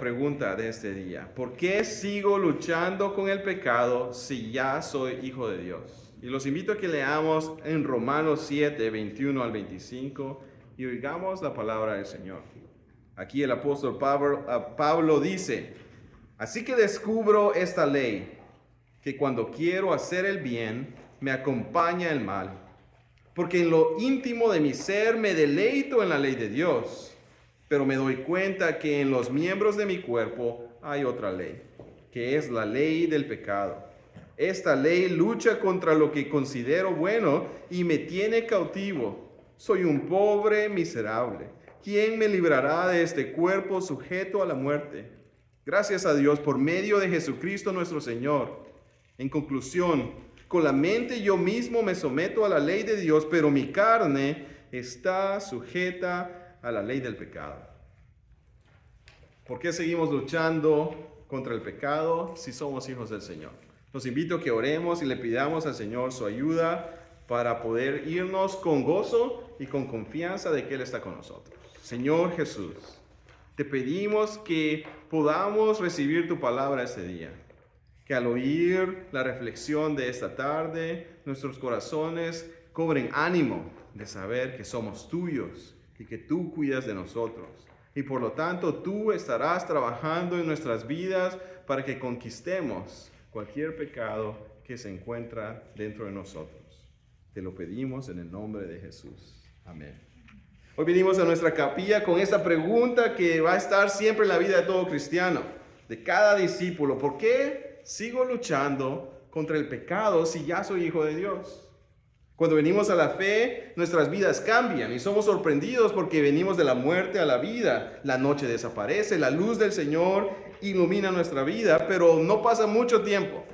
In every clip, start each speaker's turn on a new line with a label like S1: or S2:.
S1: pregunta de este día. ¿Por qué sigo luchando con el pecado si ya soy hijo de Dios? Y los invito a que leamos en Romanos 7, 21 al 25 y oigamos la palabra del Señor. Aquí el apóstol Pablo dice: así que descubro esta ley, que cuando quiero hacer el bien, me acompaña el mal. Porque en lo íntimo de mi ser me deleito en la ley de Dios. Pero me doy cuenta que en los miembros de mi cuerpo hay otra ley, que es la ley del pecado. Esta ley lucha contra lo que considero bueno y me tiene cautivo. Soy un pobre miserable. ¿Quién me librará de este cuerpo sujeto a la muerte? Gracias a Dios por medio de Jesucristo nuestro Señor. En conclusión, con la mente yo mismo me someto a la ley de Dios, pero mi carne está sujeta a la ley del pecado. ¿Por qué seguimos luchando contra el pecado si somos hijos del Señor? Los invito a que oremos y le pidamos al Señor su ayuda para poder irnos con gozo y con confianza de que Él está con nosotros. Señor Jesús, te pedimos que podamos recibir tu palabra este día. Que al oír la reflexión de esta tarde, nuestros corazones cobren ánimo de saber que somos tuyos y que tú cuidas de nosotros. Y por lo tanto, tú estarás trabajando en nuestras vidas para que conquistemos cualquier pecado que se encuentra dentro de nosotros. Te lo pedimos en el nombre de Jesús. Amén. Hoy venimos a nuestra capilla con esta pregunta que va a estar siempre en la vida de todo cristiano, de cada discípulo. ¿Por qué sigo luchando contra el pecado si ya soy hijo de Dios? Cuando venimos a la fe, nuestras vidas cambian y somos sorprendidos porque venimos de la muerte a la vida. La noche desaparece, la luz del Señor ilumina nuestra vida, pero no pasa mucho tiempo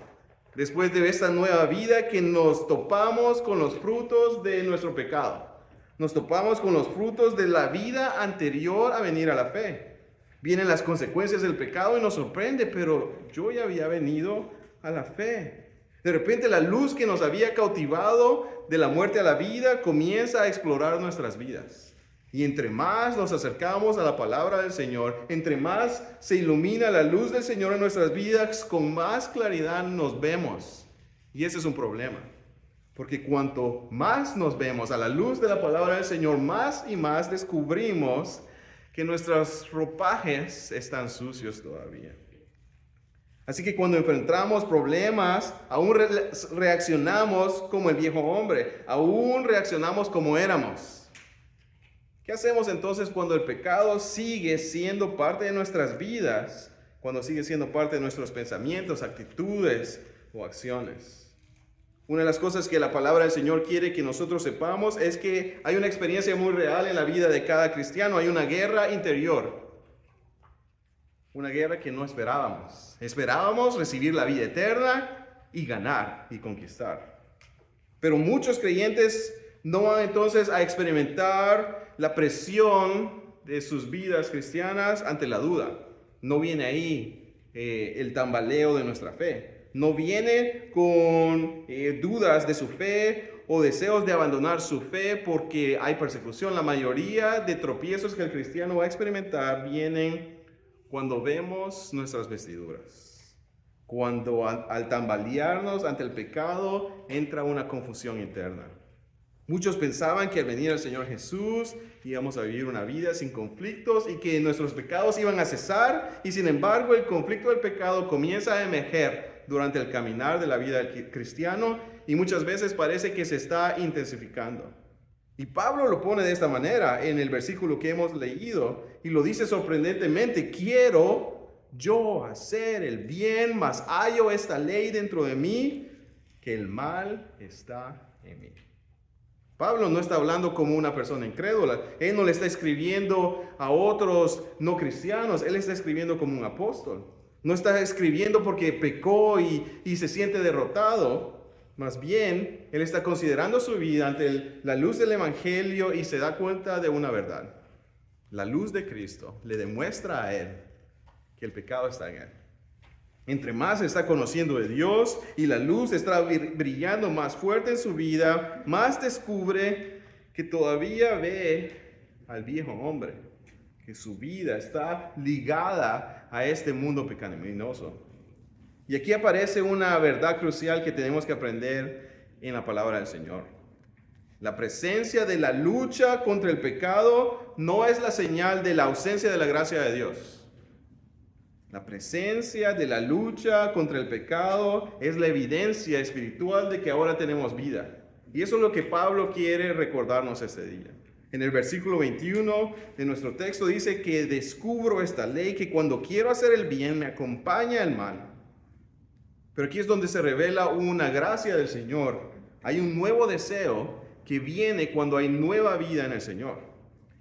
S1: después de esta nueva vida que nos topamos con los frutos de nuestro pecado. Nos topamos con los frutos de la vida anterior a venir a la fe. Vienen las consecuencias del pecado y nos sorprende, pero yo ya había venido a la fe. De repente la luz que nos había cautivado de la muerte a la vida comienza a explorar nuestras vidas. Y entre más nos acercamos a la palabra del Señor, entre más se ilumina la luz del Señor en nuestras vidas, con más claridad nos vemos. Y ese es un problema. Porque cuanto más nos vemos a la luz de la palabra del Señor, más y más descubrimos que nuestros ropajes están sucios todavía. Así que cuando enfrentamos problemas, aún reaccionamos como el viejo hombre, aún reaccionamos como éramos. ¿Qué hacemos entonces cuando el pecado sigue siendo parte de nuestras vidas, cuando sigue siendo parte de nuestros pensamientos, actitudes o acciones? Una de las cosas que la palabra del Señor quiere que nosotros sepamos es que hay una experiencia muy real en la vida de cada cristiano, hay una guerra interior. Una guerra que no esperábamos. Esperábamos recibir la vida eterna y ganar y conquistar. Pero muchos creyentes no van entonces a experimentar la presión de sus vidas cristianas ante la duda. No viene ahí el tambaleo de nuestra fe. No viene con dudas de su fe o deseos de abandonar su fe porque hay persecución. La mayoría de tropiezos que el cristiano va a experimentar vienen cuando vemos nuestras vestiduras, cuando al tambalearnos ante el pecado entra una confusión interna. Muchos pensaban que al venir al Señor Jesús íbamos a vivir una vida sin conflictos y que nuestros pecados iban a cesar, y sin embargo el conflicto del pecado comienza a emerger durante el caminar de la vida del cristiano y muchas veces parece que se está intensificando. Y Pablo lo pone de esta manera en el versículo que hemos leído y lo dice sorprendentemente: quiero yo hacer el bien, mas hallo esta ley dentro de mí, que el mal está en mí. Pablo no está hablando como una persona incrédula. Él no le está escribiendo a otros no cristianos. Él está escribiendo como un apóstol. No está escribiendo porque pecó y se siente derrotado. Más bien, él está considerando su vida ante la luz del Evangelio y se da cuenta de una verdad. La luz de Cristo le demuestra a él que el pecado está en él. Entre más está conociendo de Dios y la luz está brillando más fuerte en su vida, más descubre que todavía ve al viejo hombre, que su vida está ligada a este mundo pecaminoso. Y aquí aparece una verdad crucial que tenemos que aprender en la palabra del Señor. La presencia de la lucha contra el pecado no es la señal de la ausencia de la gracia de Dios. La presencia de la lucha contra el pecado es la evidencia espiritual de que ahora tenemos vida. Y eso es lo que Pablo quiere recordarnos este día. En el versículo 21 de nuestro texto dice que descubro esta ley, que cuando quiero hacer el bien me acompaña el mal. Pero aquí es donde se revela una gracia del Señor. Hay un nuevo deseo que viene cuando hay nueva vida en el Señor.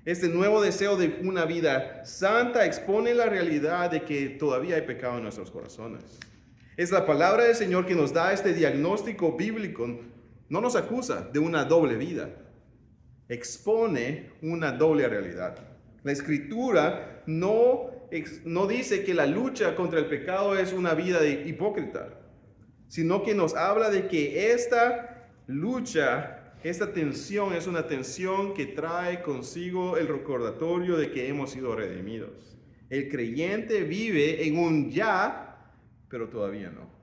S1: Este nuevo deseo de una vida santa expone la realidad de que todavía hay pecado en nuestros corazones. Es la palabra del Señor que nos da este diagnóstico bíblico. No nos acusa de una doble vida. Expone una doble realidad. La Escritura no dice que la lucha contra el pecado es una vida hipócrita, sino que nos habla de que esta lucha, esta tensión es una tensión que trae consigo el recordatorio de que hemos sido redimidos. El creyente vive en un ya, pero todavía no.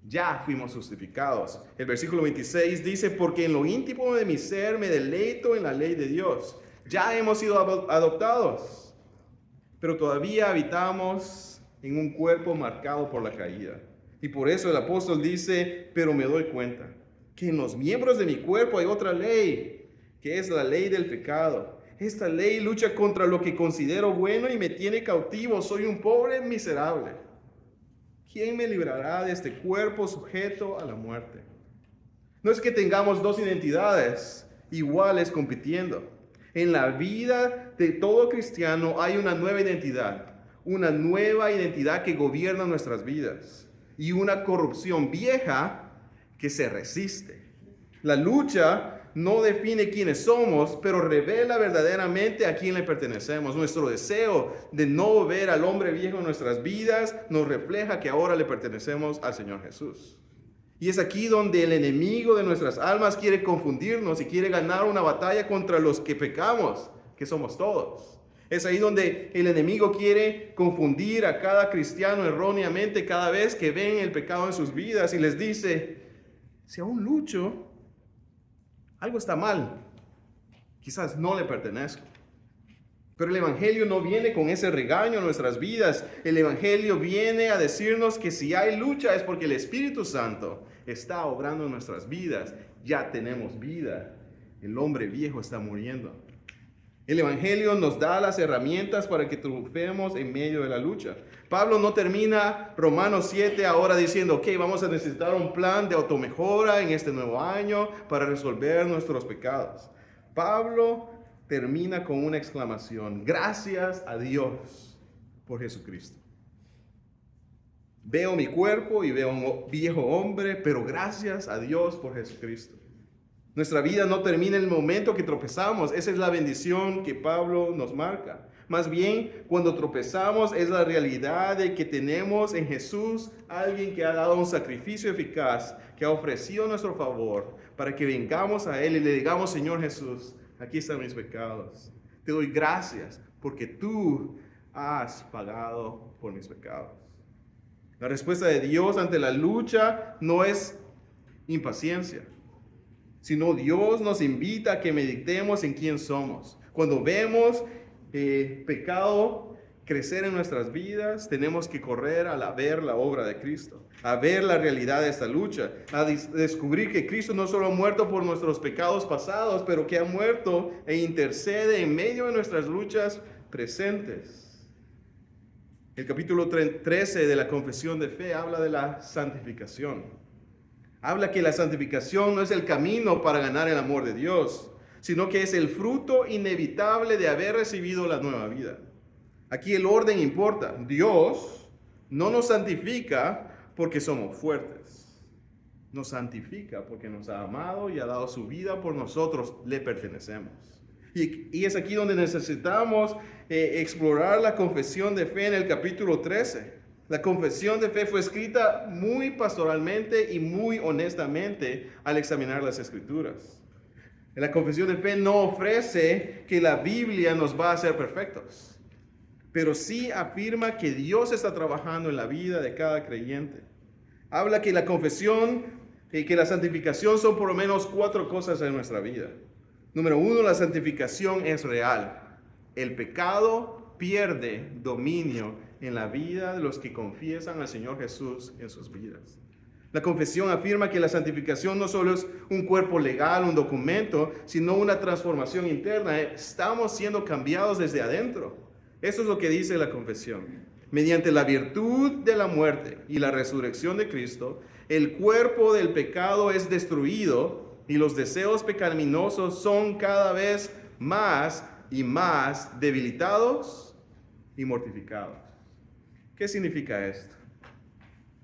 S1: Ya fuimos justificados. El versículo 26 dice, porque en lo íntimo de mi ser me deleito en la ley de Dios. Ya hemos sido adoptados, pero todavía habitamos en un cuerpo marcado por la caída. Y por eso el apóstol dice, pero me doy cuenta que en los miembros de mi cuerpo hay otra ley, que es la ley del pecado. Esta ley lucha contra lo que considero bueno y me tiene cautivo. Soy un pobre miserable. ¿Quién me librará de este cuerpo sujeto a la muerte? No es que tengamos dos identidades iguales compitiendo. En la vida de todo cristiano hay una nueva identidad que gobierna nuestras vidas y una corrupción vieja que se resiste. La lucha no define quiénes somos, pero revela verdaderamente a quién le pertenecemos. Nuestro deseo de no ver al hombre viejo en nuestras vidas nos refleja que ahora le pertenecemos al Señor Jesús. Y es aquí donde el enemigo de nuestras almas quiere confundirnos y quiere ganar una batalla contra los que pecamos, que somos todos. Es ahí donde el enemigo quiere confundir a cada cristiano erróneamente cada vez que ven el pecado en sus vidas y les dice, si aún lucho, algo está mal. Quizás no le pertenezco. Pero el Evangelio no viene con ese regaño en nuestras vidas. El Evangelio viene a decirnos que si hay lucha es porque el Espíritu Santo está obrando en nuestras vidas. Ya tenemos vida. El hombre viejo está muriendo. El Evangelio nos da las herramientas para que triunfemos en medio de la lucha. Pablo no termina Romanos 7 ahora diciendo, ok, vamos a necesitar un plan de automejora en este nuevo año para resolver nuestros pecados. Pablo termina con una exclamación, gracias a Dios por Jesucristo. Veo mi cuerpo y veo un viejo hombre, pero gracias a Dios por Jesucristo. Nuestra vida no termina en el momento que tropezamos. Esa es la bendición que Pablo nos marca. Más bien, cuando tropezamos es la realidad de que tenemos en Jesús alguien que ha dado un sacrificio eficaz, que ha ofrecido nuestro favor para que vengamos a Él y le digamos, Señor Jesús, aquí están mis pecados. Te doy gracias porque tú has pagado por mis pecados. La respuesta de Dios ante la lucha no es impaciencia, sino Dios nos invita a que meditemos en quién somos. Cuando vemos pecado crecer en nuestras vidas, tenemos que correr a ver la obra de Cristo, a ver la realidad de esta lucha, a descubrir que Cristo no solo ha muerto por nuestros pecados pasados, pero que ha muerto e intercede en medio de nuestras luchas presentes. El capítulo 13 de la Confesión de Fe habla de la santificación. Habla que la santificación no es el camino para ganar el amor de Dios, sino que es el fruto inevitable de haber recibido la nueva vida. Aquí el orden importa. Dios no nos santifica porque somos fuertes. Nos santifica porque nos ha amado y ha dado su vida por nosotros. Le pertenecemos. Y es aquí donde necesitamos explorar la confesión de fe en el capítulo 13. La confesión de fe fue escrita muy pastoralmente y muy honestamente al examinar las Escrituras. La confesión de fe no ofrece que la Biblia nos va a hacer perfectos. pero sí afirma que Dios está trabajando en la vida de cada creyente. Habla que la confesión y que la santificación son por lo menos 4 cosas en nuestra vida. Número 1, la santificación es real. El pecado pierde dominio en la vida de los que confiesan al Señor Jesús en sus vidas. La confesión afirma que la santificación no solo es un cuerpo legal, un documento, sino una transformación interna. Estamos siendo cambiados desde adentro. Eso es lo que dice la confesión. Mediante la virtud de la muerte y la resurrección de Cristo, el cuerpo del pecado es destruido y los deseos pecaminosos son cada vez más y más debilitados y mortificados. ¿Qué significa esto?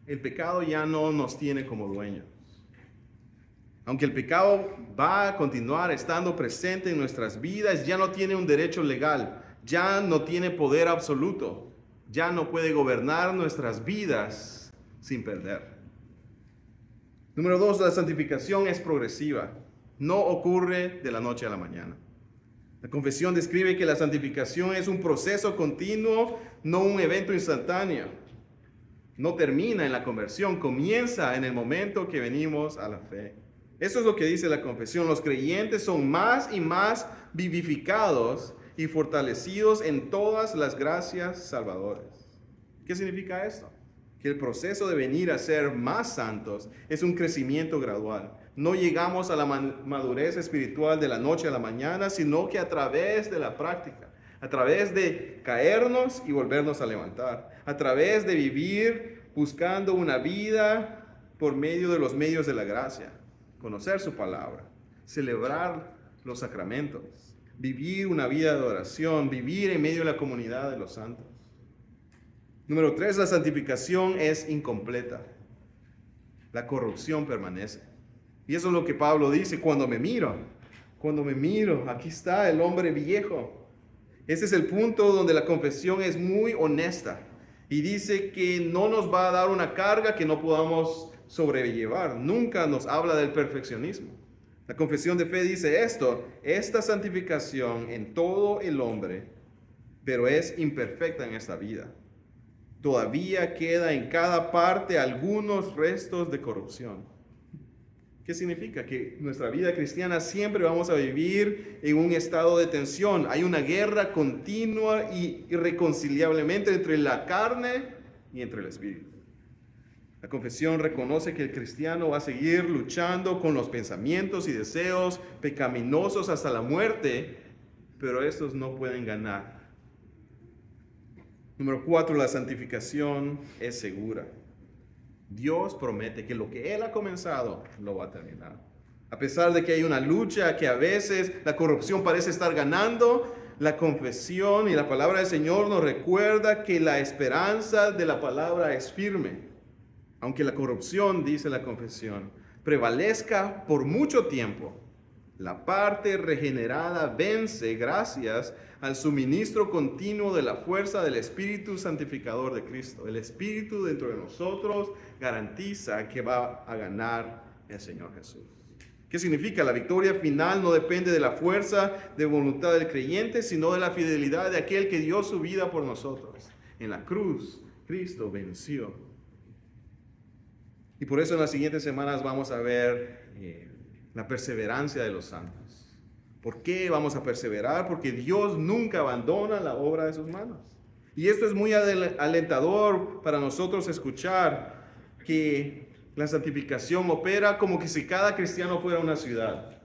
S1: El pecado ya no nos tiene como dueños. Aunque el pecado va a continuar estando presente en nuestras vidas, ya no tiene un derecho legal, ya no tiene poder absoluto, ya no puede gobernar nuestras vidas sin perder. Número 2, la santificación es progresiva, no ocurre de la noche a la mañana. La confesión describe que la santificación es un proceso continuo, no un evento instantáneo. No termina en la conversión, comienza en el momento que venimos a la fe. Eso es lo que dice la confesión. Los creyentes son más y más vivificados y fortalecidos en todas las gracias salvadoras. ¿Qué significa esto? Que el proceso de venir a ser más santos es un crecimiento gradual. No llegamos a la madurez espiritual de la noche a la mañana, sino que a través de la práctica. A través de caernos y volvernos a levantar. A través de vivir buscando una vida por medio de los medios de la gracia. Conocer su palabra. Celebrar los sacramentos. Vivir una vida de oración. Vivir en medio de la comunidad de los santos. Número 3, la santificación es incompleta. La corrupción permanece. Y eso es lo que Pablo dice: cuando me miro, aquí está el hombre viejo. Este es el punto donde la confesión es muy honesta y dice que no nos va a dar una carga que no podamos sobrellevar. Nunca nos habla del perfeccionismo. La confesión de fe dice esta santificación en todo el hombre, pero es imperfecta en esta vida. Todavía queda en cada parte algunos restos de corrupción. ¿Qué significa? Que nuestra vida cristiana siempre vamos a vivir en un estado de tensión. Hay una guerra continua y irreconciliablemente entre la carne y entre el espíritu. La confesión reconoce que el cristiano va a seguir luchando con los pensamientos y deseos pecaminosos hasta la muerte, pero estos no pueden ganar. Número 4, la santificación es segura. Dios promete que lo que Él ha comenzado lo va a terminar. A pesar de que hay una lucha, que a veces la corrupción parece estar ganando, la confesión y la palabra del Señor nos recuerda que la esperanza de la palabra es firme. Aunque la corrupción, dice la confesión, prevalezca por mucho tiempo, la parte regenerada vence gracias al suministro continuo de la fuerza del Espíritu santificador de Cristo. El Espíritu dentro de nosotros garantiza que va a ganar el Señor Jesús. ¿Qué significa? La victoria final no depende de la fuerza de voluntad del creyente, sino de la fidelidad de aquel que dio su vida por nosotros. En la cruz, Cristo venció. Y por eso en las siguientes semanas vamos a ver la perseverancia de los santos. ¿Por qué vamos a perseverar? Porque Dios nunca abandona la obra de sus manos. Y esto es muy alentador para nosotros escuchar que la santificación opera como que si cada cristiano fuera una ciudad.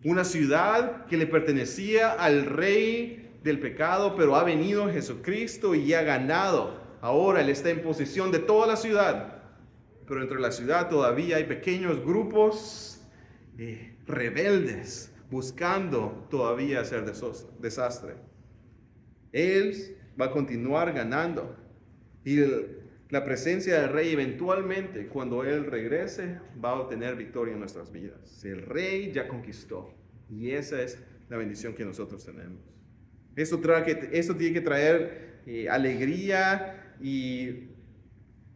S1: Una ciudad que le pertenecía al rey del pecado, pero ha venido Jesucristo y ha ganado. Ahora Él está en posesión de toda la ciudad. Pero entre la ciudad todavía hay pequeños grupos rebeldes buscando todavía hacer desastre. Él va a continuar ganando. Y la presencia del Rey eventualmente, cuando Él regrese, va a obtener victoria en nuestras vidas. El Rey ya conquistó. Y esa es la bendición que nosotros tenemos. Esto tiene que traer alegría y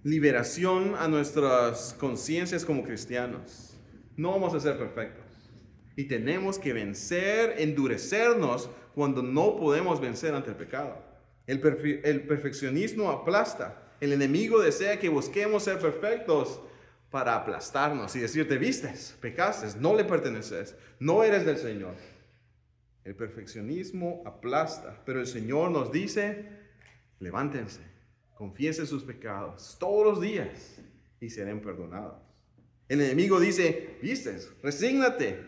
S1: liberación a nuestras conciencias como cristianos. No vamos a ser perfectos. Y tenemos que vencer, endurecernos cuando no podemos vencer ante el pecado. El perfeccionismo aplasta. El enemigo desea que busquemos ser perfectos para aplastarnos y decirte, vistes, pecaste, no le perteneces, no eres del Señor. El perfeccionismo aplasta, pero el Señor nos dice, levántense, confiesen sus pecados todos los días y serán perdonados. El enemigo dice, vistes, resígnate,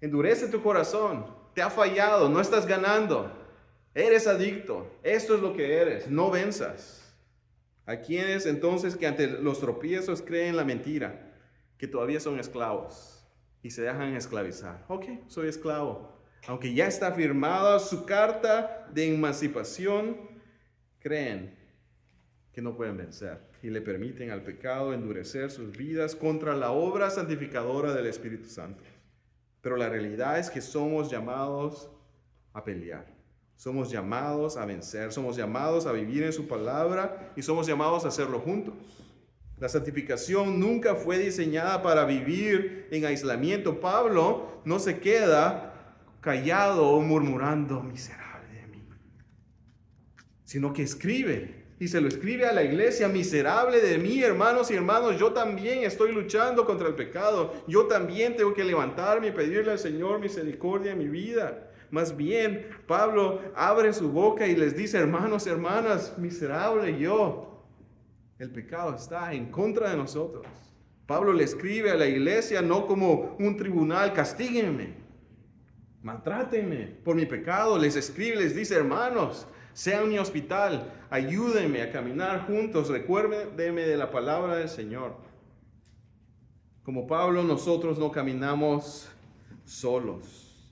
S1: endurece tu corazón, te ha fallado, no estás ganando, eres adicto, esto es lo que eres, no venzas. ¿A quienes entonces que ante los tropiezos creen la mentira, que todavía son esclavos y se dejan esclavizar? Ok, soy esclavo. Aunque ya está firmada su carta de emancipación, creen que no pueden vencer y le permiten al pecado endurecer sus vidas contra la obra santificadora del Espíritu Santo. Pero la realidad es que somos llamados a pelear. Somos llamados a vencer, somos llamados a vivir en su palabra y somos llamados a hacerlo juntos. La santificación nunca fue diseñada para vivir en aislamiento. Pablo no se queda callado o murmurando, miserable de mí, sino que escribe y se lo escribe a la iglesia, miserable de mí, hermanos y hermanos, yo también estoy luchando contra el pecado, yo también tengo que levantarme y pedirle al Señor misericordia en mi vida. Más bien, Pablo abre su boca y les dice, hermanos, hermanas, miserable yo. El pecado está en contra de nosotros. Pablo le escribe a la iglesia no como un tribunal, castíguenme, maltrátenme por mi pecado. Les escribe, les dice, hermanos, sean mi hospital, ayúdenme a caminar juntos, recuérdenme de la palabra del Señor. Como Pablo, nosotros no caminamos solos.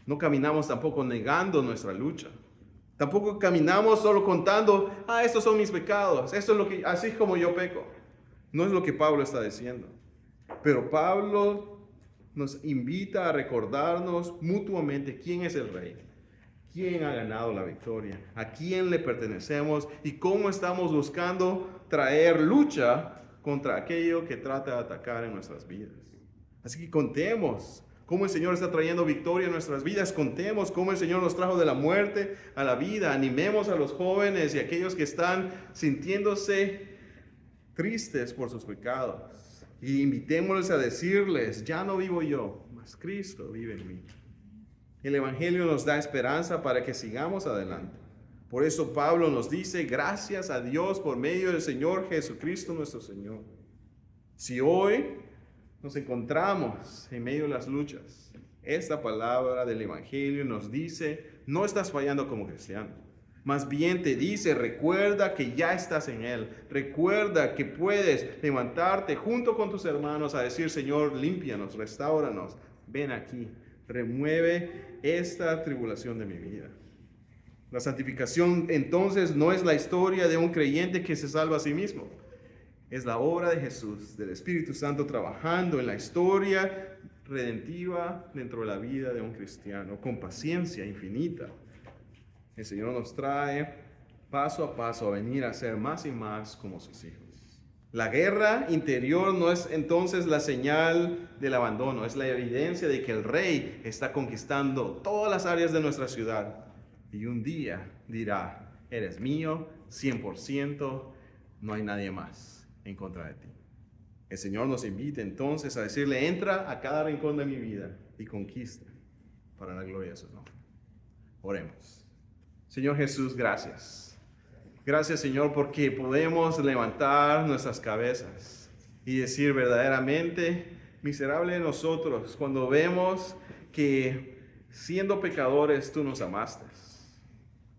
S1: No caminamos tampoco negando nuestra lucha. Tampoco caminamos solo contando, estos son mis pecados, esto es lo que, así como yo peco. No es lo que Pablo está diciendo. Pero Pablo nos invita a recordarnos mutuamente quién es el Rey, quién ha ganado la victoria, a quién le pertenecemos y cómo estamos buscando traer lucha contra aquello que trata de atacar en nuestras vidas. Así que contemos cómo el Señor está trayendo victoria en nuestras vidas. Contemos cómo el Señor nos trajo de la muerte a la vida. Animemos a los jóvenes y a aquellos que están sintiéndose tristes por sus pecados. Y invitémosles a decirles, ya no vivo yo, mas Cristo vive en mí. El Evangelio nos da esperanza para que sigamos adelante. Por eso Pablo nos dice, gracias a Dios por medio del Señor Jesucristo nuestro Señor. Si hoy nos encontramos en medio de las luchas, esta palabra del Evangelio nos dice, no estás fallando como cristiano. Más bien te dice, recuerda que ya estás en Él. Recuerda que puedes levantarte junto con tus hermanos a decir, Señor, límpianos, restáuranos. Ven aquí, remueve esta tribulación de mi vida. La santificación entonces no es la historia de un creyente que se salva a sí mismo. Es la obra de Jesús, del Espíritu Santo trabajando en la historia redentiva dentro de la vida de un cristiano, con paciencia infinita. El Señor nos trae paso a paso a venir a ser más y más como sus hijos. La guerra interior no es entonces la señal del abandono, es la evidencia de que el Rey está conquistando todas las áreas de nuestra ciudad. Y un día dirá, eres mío, 100%, no hay nadie más en contra de ti. El Señor nos invita entonces a decirle, entra a cada rincón de mi vida y conquista para la gloria de su nombre. Oremos. Señor Jesús, gracias. Gracias, Señor, porque podemos levantar nuestras cabezas y decir verdaderamente, miserable de nosotros, cuando vemos que siendo pecadores tú nos amaste.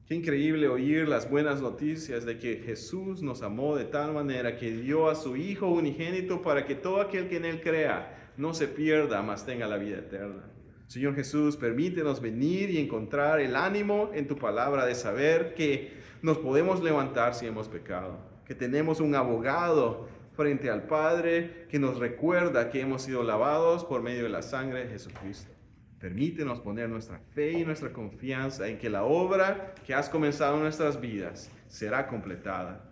S1: Qué increíble oír las buenas noticias de que Jesús nos amó de tal manera que dio a su Hijo unigénito para que todo aquel que en Él crea no se pierda, mas tenga la vida eterna. Señor Jesús, permítenos venir y encontrar el ánimo en tu palabra de saber que nos podemos levantar si hemos pecado, que tenemos un abogado frente al Padre que nos recuerda que hemos sido lavados por medio de la sangre de Jesucristo. Permítenos poner nuestra fe y nuestra confianza en que la obra que has comenzado en nuestras vidas será completada.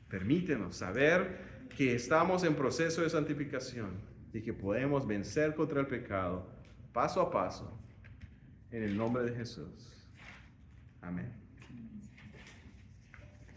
S1: Permítenos saber que estamos en proceso de santificación y que podemos vencer contra el pecado paso a paso en el nombre de Jesús. Amén.